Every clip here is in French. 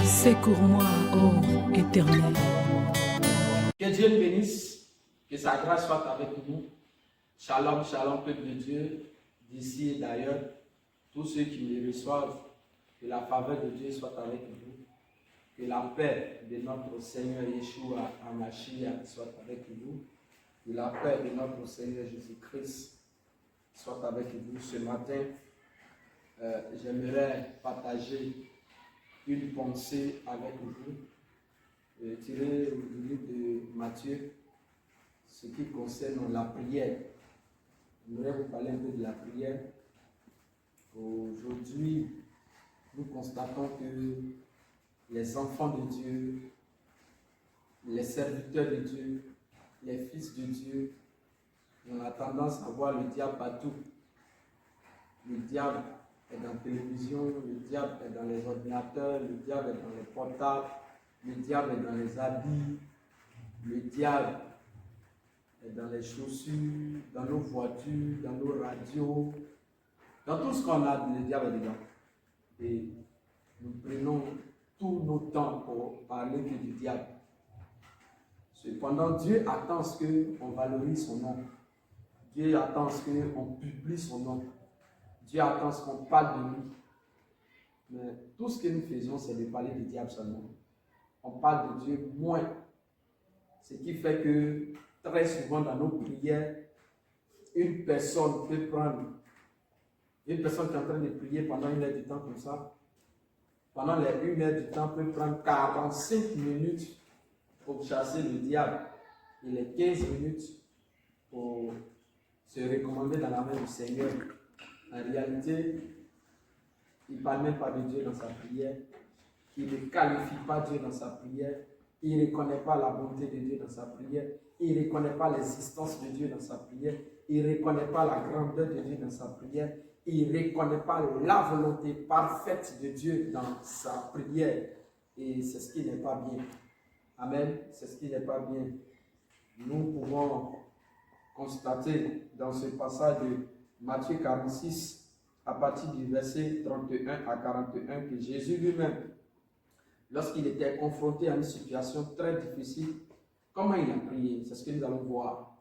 Secours-moi, ô Éternel. Que Dieu le bénisse, que sa grâce soit avec nous. Shalom, shalom, peuple de Dieu, d'ici et d'ailleurs. Tous ceux qui me reçoivent, que la faveur de Dieu soit avec vous. Que la paix de notre Seigneur Yeshua HaMashiach soit avec vous. Que la paix de notre Seigneur Jésus-Christ soit avec vous. Ce matin, j'aimerais partager une pensée avec vous, tirée du livre de Matthieu, ce qui concerne la prière. J'aimerais vous parler un peu de la prière. Aujourd'hui, nous constatons que les enfants de Dieu, les serviteurs de Dieu, les fils de Dieu, on a tendance à voir le diable partout. Le diable est dans la télévision, le diable est dans les ordinateurs, le diable est dans les portables, le diable est dans les habits, le diable est dans les chaussures, dans nos voitures, dans nos radios, dans tout ce qu'on a, le diable est dedans. Et nous prenons tous nos temps pour parler que du diable. Cependant, Dieu attend ce qu'on valorise son nom. Dieu attend ce qu'on publie son nom. Dieu attend ce qu'on parle de lui. Mais tout ce que nous faisons, c'est de parler du diable seulement. On parle de Dieu moins. Ce qui fait que très souvent dans nos prières, une personne peut prendre, une personne qui est en train de prier pendant une heure du temps comme ça, pendant les 1 heure du temps, peut prendre 45 minutes pour chasser le diable et les 15 minutes pour se recommander dans la main du Seigneur. En réalité, il ne parle même pas de Dieu dans sa prière, il ne qualifie pas Dieu dans sa prière, il ne reconnaît pas la bonté de Dieu dans sa prière, il ne reconnaît pas l'existence de Dieu dans sa prière, il ne reconnaît pas la grandeur de Dieu dans sa prière, il ne reconnaît pas la volonté parfaite de Dieu dans sa prière. Et c'est ce qui n'est pas bien. Amen. C'est ce qui n'est pas bien. Nous pouvons constater dans ce passage de Matthieu 46, à partir du verset 31 à 41, que Jésus lui-même, lorsqu'il était confronté à une situation très difficile, comment il a prié? C'est ce que nous allons voir.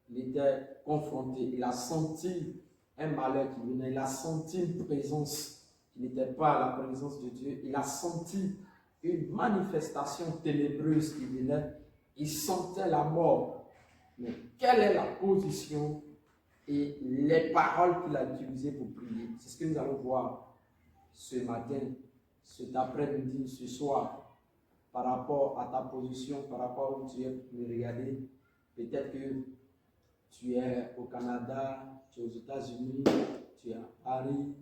Il était confronté, il a senti un malheur qui venait, il a senti une présence qui n'était pas à la présence de Dieu, il a senti une manifestation ténébreuse qui venait, il sentait la mort. Mais quelle est la position et les paroles qu'il a utilisées pour prier? C'est ce que nous allons voir ce matin, cet après-midi, ce soir, par rapport à ta position, par rapport où tu es pour me regarder. Peut-être que tu es au Canada, tu es aux États-Unis, tu es à Paris,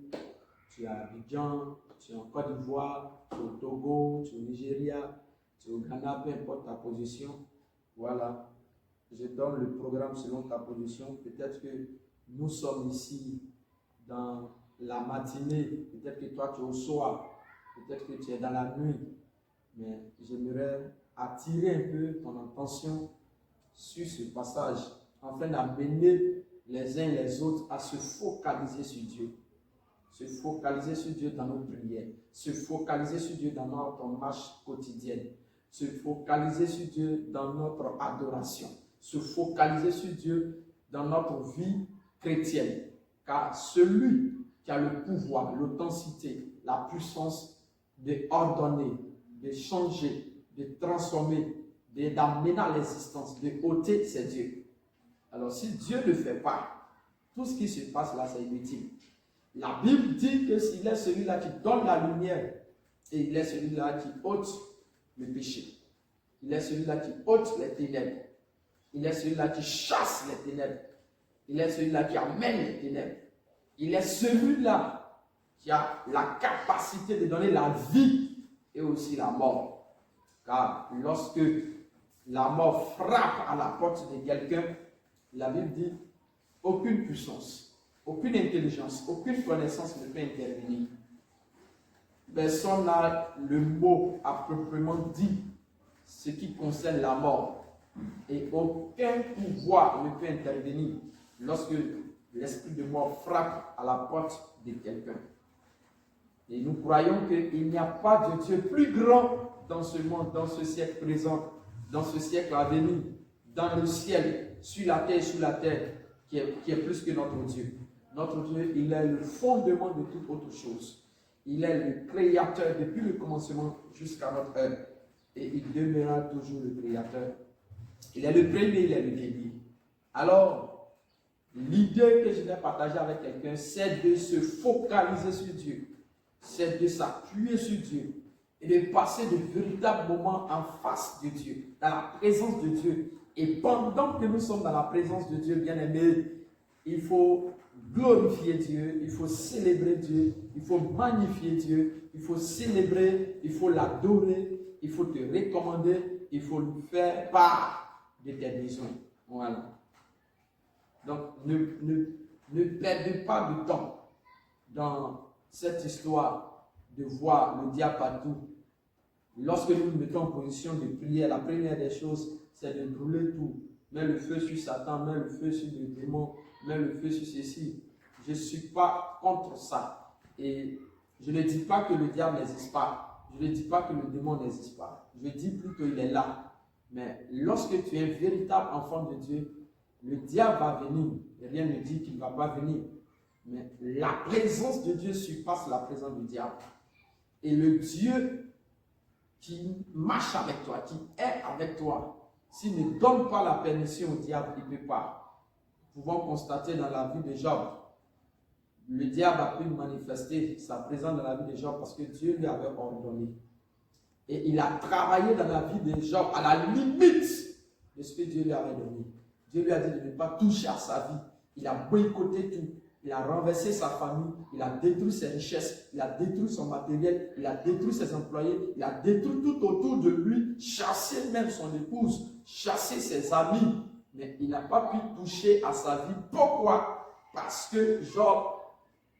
tu es à Abidjan, tu es en Côte d'Ivoire, tu es au Togo, tu es au Nigeria, tu es au Ghana, peu importe ta position. Voilà, je donne le programme selon ta position. Peut-être que nous sommes ici dans la matinée, peut-être que toi tu es au soir, peut-être que tu es dans la nuit, mais j'aimerais attirer un peu ton attention sur ce passage, afin d'amener les uns les autres à se focaliser sur Dieu. Se focaliser sur Dieu dans nos prières, se focaliser sur Dieu dans notre marche quotidienne, se focaliser sur Dieu dans notre adoration, se focaliser sur Dieu dans notre vie chrétienne. Car celui qui a le pouvoir, l'authenticité, la puissance de ordonner, de changer, de transformer, d'amener à l'existence, de ôter, c'est Dieu. Alors si Dieu ne le fait pas, tout ce qui se passe là, c'est inutile. La Bible dit que s'il est celui-là qui donne la lumière, et il est celui-là qui ôte le péché. Il est celui-là qui ôte les ténèbres. Il est celui-là qui chasse les ténèbres. Il est celui-là qui amène les ténèbres. Il est celui-là qui a la capacité de donner la vie et aussi la mort. Car lorsque la mort frappe à la porte de quelqu'un, la Bible dit aucune puissance, aucune intelligence, aucune connaissance ne peut intervenir. Personne n'a le mot à proprement dit ce qui concerne la mort. Et aucun pouvoir ne peut intervenir lorsque l'esprit de mort frappe à la porte de quelqu'un. Et nous croyons qu'il n'y a pas de Dieu plus grand dans ce monde, dans ce siècle présent, dans ce siècle à venir, dans le ciel, sur la terre, qui est plus que notre Dieu. Notre Dieu, il est le fondement de toute autre chose. Il est le créateur depuis le commencement jusqu'à notre heure. Et il demeurera toujours le créateur. Il est le premier, il est le dernier. Alors, l'idée que je vais partager avec quelqu'un, c'est de se focaliser sur Dieu. C'est de s'appuyer sur Dieu. Et de passer de véritables moments en face de Dieu, dans la présence de Dieu. Et pendant que nous sommes dans la présence de Dieu, bien-aimés, il faut glorifier Dieu, il faut célébrer Dieu, il faut magnifier Dieu, il faut célébrer, il faut l'adorer, il faut te recommander, il faut lui faire part de tes besoins. Voilà. Donc, ne perdez pas de temps dans cette histoire de voir le diable partout. Lorsque nous nous mettons en position de prière, la première des choses, c'est de brûler tout. Mets le feu sur Satan, mets le feu sur le démon, mets le feu sur ceci. Je ne suis pas contre ça. Et je ne dis pas que le diable n'existe pas. Je ne dis pas que le démon n'existe pas. Je dis plutôt qu'il est là. Mais lorsque tu es un véritable enfant de Dieu, le diable va venir. Et rien ne dit qu'il ne va pas venir. Mais la présence de Dieu surpasse la présence du diable. Et le Dieu qui marche avec toi, qui est avec toi, s'il ne donne pas la permission au diable, il ne peut pas. Nous pouvons constater dans la vie de Job, le diable a pu manifester sa présence dans la vie de Job parce que Dieu lui avait ordonné. Et il a travaillé dans la vie de Job à la limite de ce que Dieu lui avait donné. Dieu lui a dit de ne pas toucher à sa vie. Il a boycotté tout. Il a renversé sa famille, il a détruit ses richesses, il a détruit son matériel, il a détruit ses employés, il a détruit tout autour de lui, chassé même son épouse, chassé ses amis. Mais il n'a pas pu toucher à sa vie. Pourquoi? Parce que Job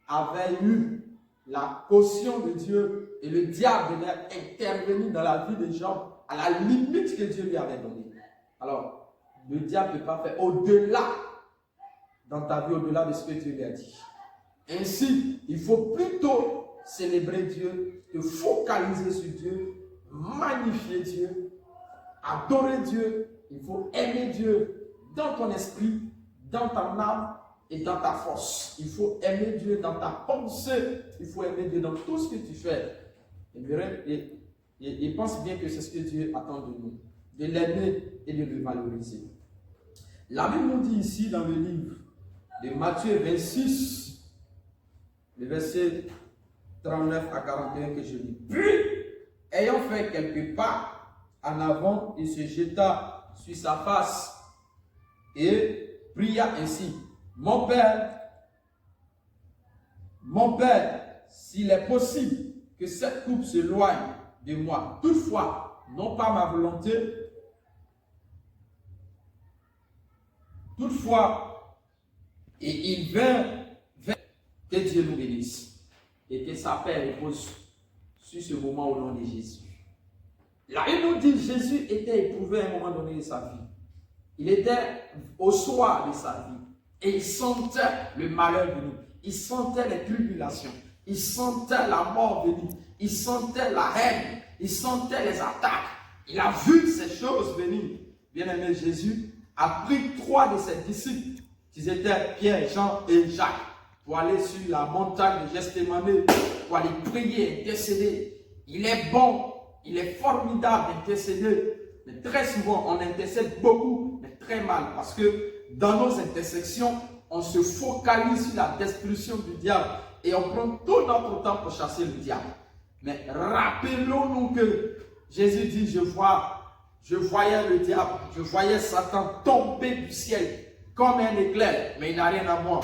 avait eu la caution de Dieu et le diable venait intervenir dans la vie de Job à la limite que Dieu lui avait donnée. Alors, le diable ne peut pas faire au-delà dans ta vie, au-delà de ce que Dieu lui a dit. Ainsi, il faut plutôt célébrer Dieu, te focaliser sur Dieu, magnifier Dieu, adorer Dieu. Il faut aimer Dieu dans ton esprit, dans ton âme et dans ta force. Il faut aimer Dieu dans ta pensée. Il faut aimer Dieu dans tout ce que tu fais. Et pense bien que c'est ce que Dieu attend de nous, de l'aimer et de le valoriser. La Bible nous dit ici dans le livre de Matthieu 26, le verset 39 à 41 que je lis. Puis, ayant fait quelques pas en avant, il se jeta sur sa face et pria ainsi. Mon Père, s'il est possible que cette coupe s'éloigne de moi, toutefois, non pas ma volonté, toutefois, et il vint que Dieu nous bénisse et que sa paix repose sur ce moment au nom de Jésus. Là, il nous dit que Jésus était éprouvé à un moment donné de sa vie. Il était au soir de sa vie et il sentait le malheur venir. Il sentait les tribulations. Il sentait la mort venir. Il sentait la haine. Il sentait les attaques. Il a vu ces choses venir. Bien-aimé, Jésus a pris 3 de ses disciples, qui étaient Pierre, Jean et Jacques, pour aller sur la montagne de Gethsémani, pour aller prier, intercéder. Il est bon, il est formidable d'intercéder, mais très souvent on intercède beaucoup, mais très mal, parce que dans nos intersections, on se focalise sur la destruction du diable et on prend tout notre temps pour chasser le diable. Mais rappelons-nous que Jésus dit, je voyais le diable, je voyais Satan tomber du ciel comme un éclair, mais il n'a rien à voir.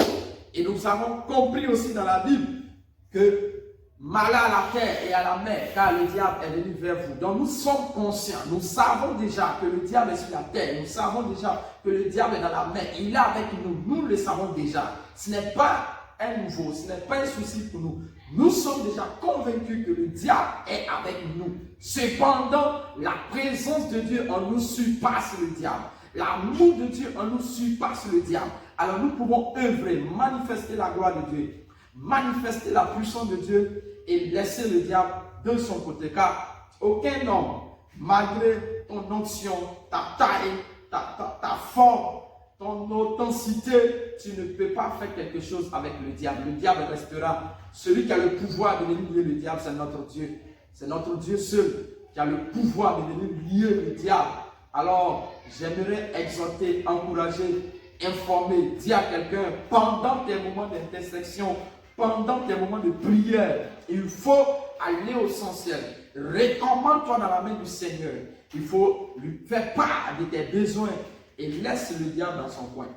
Et nous avons compris aussi dans la Bible que malheur à la terre et à la mer, car le diable est venu vers vous. Donc nous sommes conscients, nous savons déjà que le diable est sur la terre, nous savons déjà que le diable est dans la mer, il est avec nous, nous le savons déjà. Ce n'est pas un nouveau, ce n'est pas un souci pour nous. Nous sommes déjà convaincus que le diable est avec nous. Cependant, la présence de Dieu en nous surpasse le diable. L'amour de Dieu en nous surpasse le diable. Alors nous pouvons œuvrer, manifester la gloire de Dieu, manifester la puissance de Dieu et laisser le diable de son côté. Car aucun homme, malgré ton onction, ta taille, ta forme, ton authenticité, tu ne peux pas faire quelque chose avec le diable. Le diable restera. Celui qui a le pouvoir de venir lier le diable, c'est notre Dieu. C'est notre Dieu seul qui a le pouvoir de venir lier le diable. Alors, j'aimerais exhorter, encourager, informer, dire à quelqu'un, pendant tes moments d'intersection, pendant tes moments de prière, il faut aller au essentiel. Recommande-toi dans la main du Seigneur. Il faut lui faire part de tes besoins et laisse le diable dans son coin.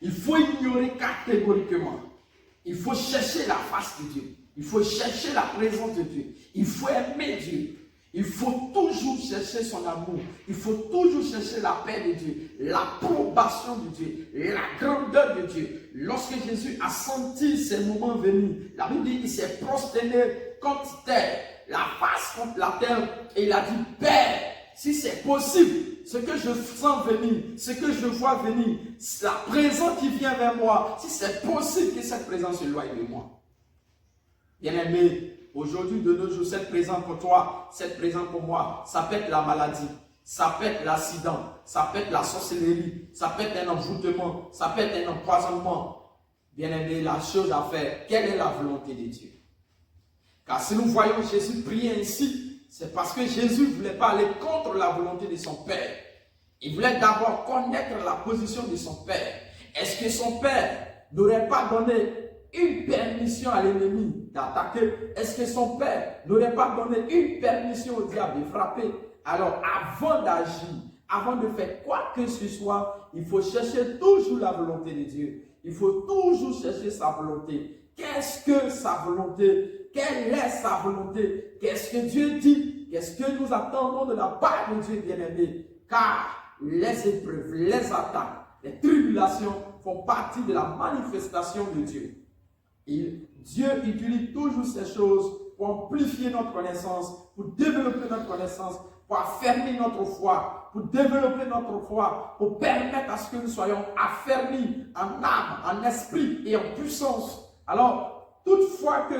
Il faut ignorer catégoriquement. Il faut chercher la face de Dieu. Il faut chercher la présence de Dieu. Il faut aimer Dieu. Il faut toujours chercher son amour. Il faut toujours chercher la paix de Dieu, l'approbation de Dieu, la grandeur de Dieu. Lorsque Jésus a senti ces moments venir, la Bible dit qu'il s'est prosterné contre terre, la face contre la terre, et il a dit, Père, si c'est possible, ce que je sens venir, ce que je vois venir, la présence qui vient vers moi, si c'est possible que cette présence s'éloigne de moi. Bien-aimé, aujourd'hui, de nos jours, cette présence pour toi, cette présence pour moi, ça peut être la maladie, ça peut être l'accident, ça peut être la sorcellerie, ça peut être un envoûtement, ça peut être un empoisonnement. Bien-aimé, la chose à faire, quelle est la volonté de Dieu? Car si nous voyons Jésus prier ainsi, c'est parce que Jésus ne voulait pas aller contre la volonté de son Père. Il voulait d'abord connaître la position de son Père. Est-ce que son Père n'aurait pas donné une permission à l'ennemi d'attaquer? Est-ce que son Père n'aurait pas donné une permission au diable de frapper? Alors, avant d'agir, avant de faire quoi que ce soit, il faut chercher toujours la volonté de Dieu. Il faut toujours chercher sa volonté. Qu'est-ce que sa volonté? Quelle est sa volonté? Qu'est-ce que Dieu dit? Qu'est-ce que nous attendons de la part de Dieu, bien-aimé? Car les épreuves, les attaques, les tribulations font partie de la manifestation de Dieu. Et Dieu utilise toujours ces choses pour amplifier notre connaissance, pour développer notre connaissance, pour affermir notre foi, pour développer notre foi, pour permettre à ce que nous soyons affermis en âme, en esprit et en puissance. Alors, toutefois que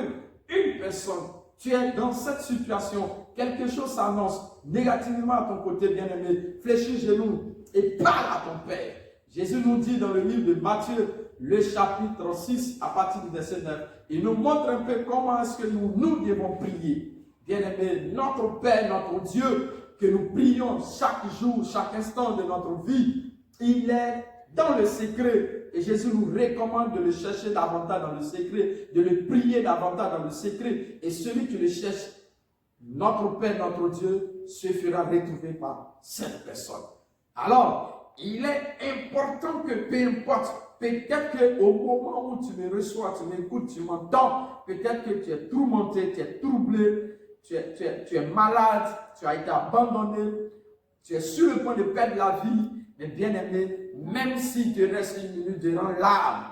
une personne, tu es dans cette situation, quelque chose s'annonce négativement à ton côté, bien-aimé, fléchis genoux et parle à ton Père. Jésus nous dit dans le livre de Matthieu, le chapitre 6, à partir du verset 9, il nous montre un peu comment est-ce que nous devons prier. Bien-aimé, notre Père, notre Dieu, que nous prions chaque jour, chaque instant de notre vie, il est dans le secret. Et Jésus nous recommande de le chercher davantage dans le secret, de le prier davantage dans le secret. Et celui qui le cherche, notre Père, notre Dieu, se fera retrouver par cette personne. Alors, il est important que, peu importe, peut-être qu'au moment où tu me reçois, tu m'écoutes, tu m'entends, peut-être que tu es tourmenté, tu es troublé, tu es malade, tu as été abandonné, tu es sur le point de perdre la vie, mais bien aimé, même si tu restes une minute durant l'âme,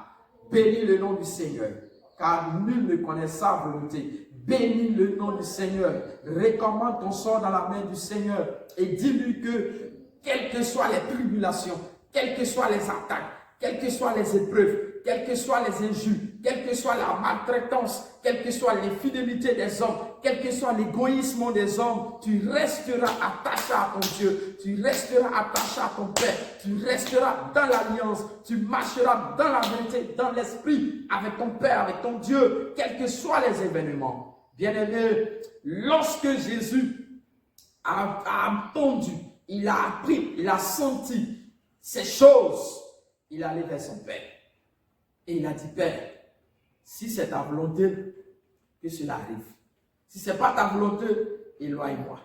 bénis le nom du Seigneur, car nul ne connaît sa volonté. Bénis le nom du Seigneur, recommande ton sort dans la main du Seigneur et dis-lui que, quelles que soient les tribulations, quelles que soient les attaques, quelles que soient les épreuves, quelles que soient les injures, quelle que soit la maltraitance, quelle que soit l'infidélité des hommes, quel que soit l'égoïsme des hommes, tu resteras attaché à ton Dieu, tu resteras attaché à ton Père, tu resteras dans l'alliance, tu marcheras dans la vérité, dans l'esprit, avec ton Père, avec ton Dieu, quels que soient les événements. Bien-aimé, lorsque Jésus a entendu, il a appris, il a senti ces choses, il allait vers son Père. Et il a dit, Père, si c'est ta volonté, que cela arrive. Si ce n'est pas ta volonté, éloigne-moi.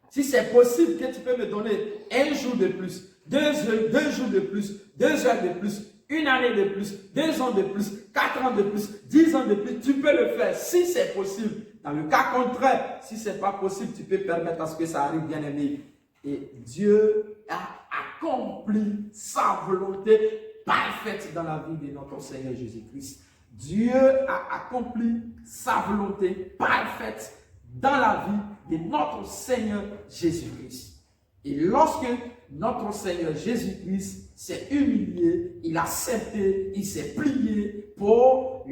Si c'est possible que tu peux me donner un jour de plus, deux jours de plus, 2 heures de plus, 1 année de plus, 2 ans de plus, 4 ans de plus, 10 ans de plus, tu peux le faire si c'est possible. Dans le cas contraire, si ce n'est pas possible, tu peux permettre à ce que ça arrive, bien aimé. Et Dieu a accompli sa volonté parfaite dans la vie de notre Seigneur Jésus-Christ. Dieu a accompli sa volonté parfaite dans la vie de notre Seigneur Jésus-Christ. Et lorsque notre Seigneur Jésus-Christ s'est humilié, il a accepté, il s'est plié pour